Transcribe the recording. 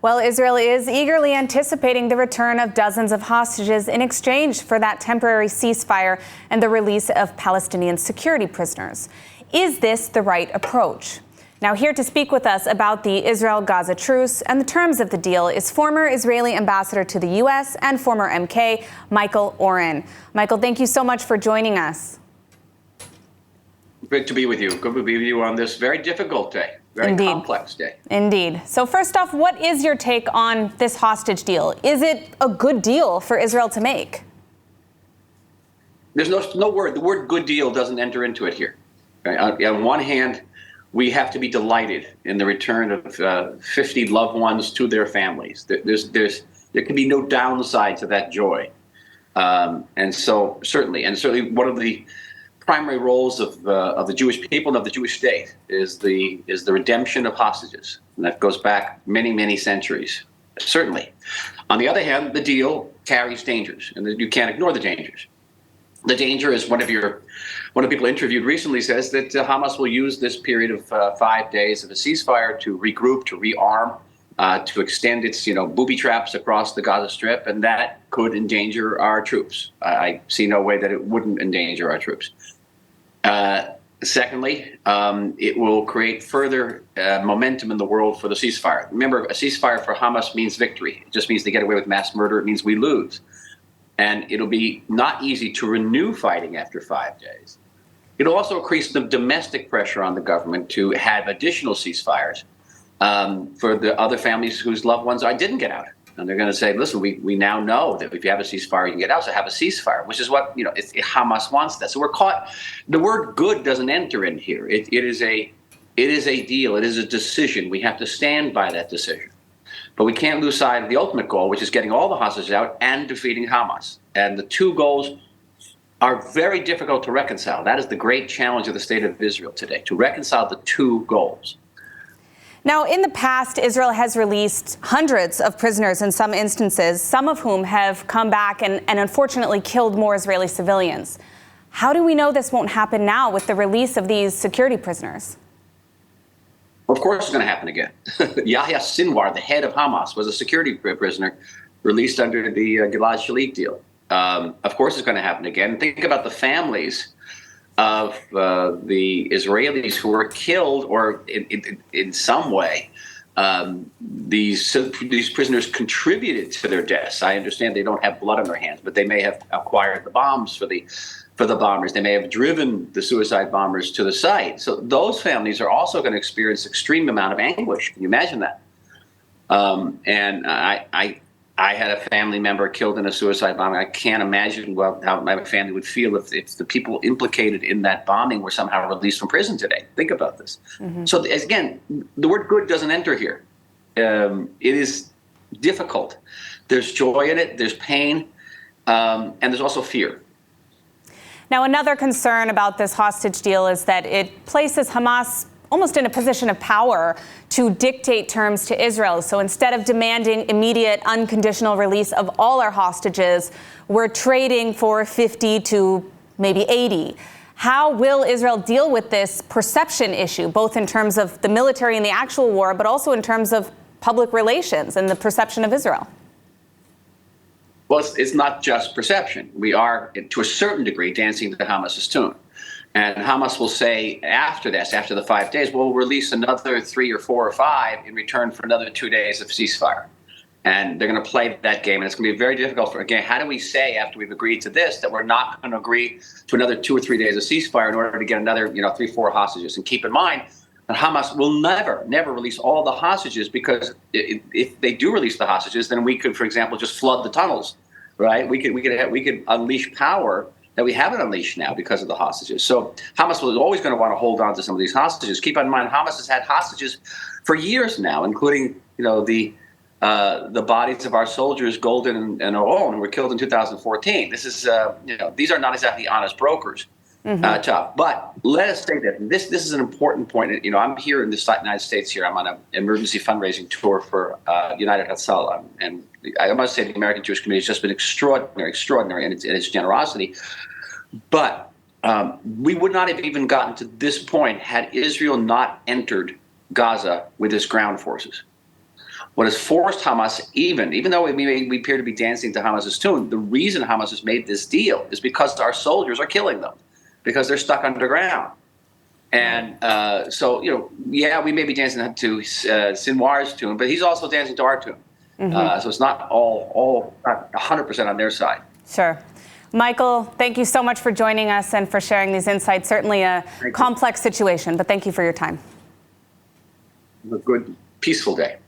Well, Israel is eagerly anticipating the return of dozens of hostages in exchange for that temporary ceasefire and the release of Palestinian security prisoners. Is this the right approach? Now, here to speak with us about the Israel-Gaza truce and the terms of the deal is former Israeli ambassador to the U.S. and former MK, Michael Oren. Michael, thank you so much for joining us. Good to be with you. Good to be with you on this very difficult day, very complex day. Indeed. So first off, what is your take on this hostage deal? Is it a good deal for Israel to make? There's no word. The word good deal doesn't enter into it here. Right? On one hand, we have to be delighted in the return of 50 loved ones to their families. There can be no downside to that joy. And certainly one of the primary roles of the Jewish people and of the Jewish state is the redemption of hostages, and that goes back many, many centuries. Certainly. On the other hand, the deal carries dangers, and you can't ignore the dangers. The danger is one of the people interviewed recently says that Hamas will use this period of 5 days of a ceasefire to regroup, to rearm, to extend its booby traps across the Gaza Strip, and that could endanger our troops. I see no way that it wouldn't endanger our troops. Secondly, it will create further momentum in the world for the ceasefire. Remember, a ceasefire for Hamas means victory. It just means they get away with mass murder. It means we lose. And it'll be not easy to renew fighting after 5 days. It'll also increase the domestic pressure on the government to have additional ceasefires for the other families whose loved ones didn't get out. And they're going to say, listen, we now know that if you have a ceasefire, you can get out, so have a ceasefire, which is what, Hamas wants that. So we're caught. The word good doesn't enter in here. It is a deal. It is a decision. We have to stand by that decision. But we can't lose sight of the ultimate goal, which is getting all the hostages out and defeating Hamas. And the two goals are very difficult to reconcile. That is the great challenge of the state of Israel today, to reconcile the two goals. Now, in the past, Israel has released hundreds of prisoners in some instances, some of whom have come back and unfortunately killed more Israeli civilians. How do we know this won't happen now with the release of these security prisoners? Of course it's going to happen again. Yahya Sinwar, the head of Hamas, was a security prisoner released under the Gilad Shalit deal. Of course it's going to happen again. Think about the families of the Israelis who were killed, or in some way these prisoners contributed to their deaths. I understand they don't have blood on their hands, but they may have acquired the bombs for the bombers. They may have driven the suicide bombers to the site. So those families are also going to experience extreme amount of anguish. Can you imagine that? And I had a family member killed in a suicide bombing. I can't imagine how my family would feel if the people implicated in that bombing were somehow released from prison today. Think about this. Mm-hmm. So again, the word good doesn't enter here. It is difficult. There's joy in it. There's pain. And there's also fear. Now, another concern about this hostage deal is that it places Hamas almost in a position of power to dictate terms to Israel. So instead of demanding immediate unconditional release of all our hostages, we're trading for 50 to maybe 80. How will Israel deal with this perception issue, both in terms of the military and the actual war, but also in terms of public relations and the perception of Israel? Well, it's not just perception. We are, to a certain degree, dancing to Hamas's tune. And Hamas will say after this, after the 5 days, we'll release another 3 or 4 or 5 in return for another 2 days of ceasefire. And they're going to play that game. And it's going to be very difficult again, how do we say after we've agreed to this that we're not going to agree to another 2 or 3 days of ceasefire in order to get another 3, 4 hostages? And keep in mind that Hamas will never release all the hostages, because if they do release the hostages, then we could, for example, just flood the tunnels, right? We could unleash power that we haven't unleashed now because of the hostages. So Hamas was always going to want to hold on to some of these hostages. Keep in mind, Hamas has had hostages for years now, including the bodies of our soldiers, Golden and Oren, who were killed in 2014. This is these are not exactly honest brokers. Mm-hmm. Tough. But let us say that this is an important point. I'm here in the United States here. I'm on an emergency fundraising tour for United Hatzalah. And I must say the American Jewish community has just been extraordinary in its generosity. But we would not have even gotten to this point had Israel not entered Gaza with its ground forces. What has forced Hamas, even though we appear to be dancing to Hamas's tune, the reason Hamas has made this deal is because our soldiers are killing them, because they're stuck underground. And so, yeah, we may be dancing to Sinwar's tune, but he's also dancing to our tune. So it's not all not 100% on their side. Sure. Michael, thank you so much for joining us and for sharing these insights. Certainly a complex situation, but thank you for your time. Have a good, peaceful day.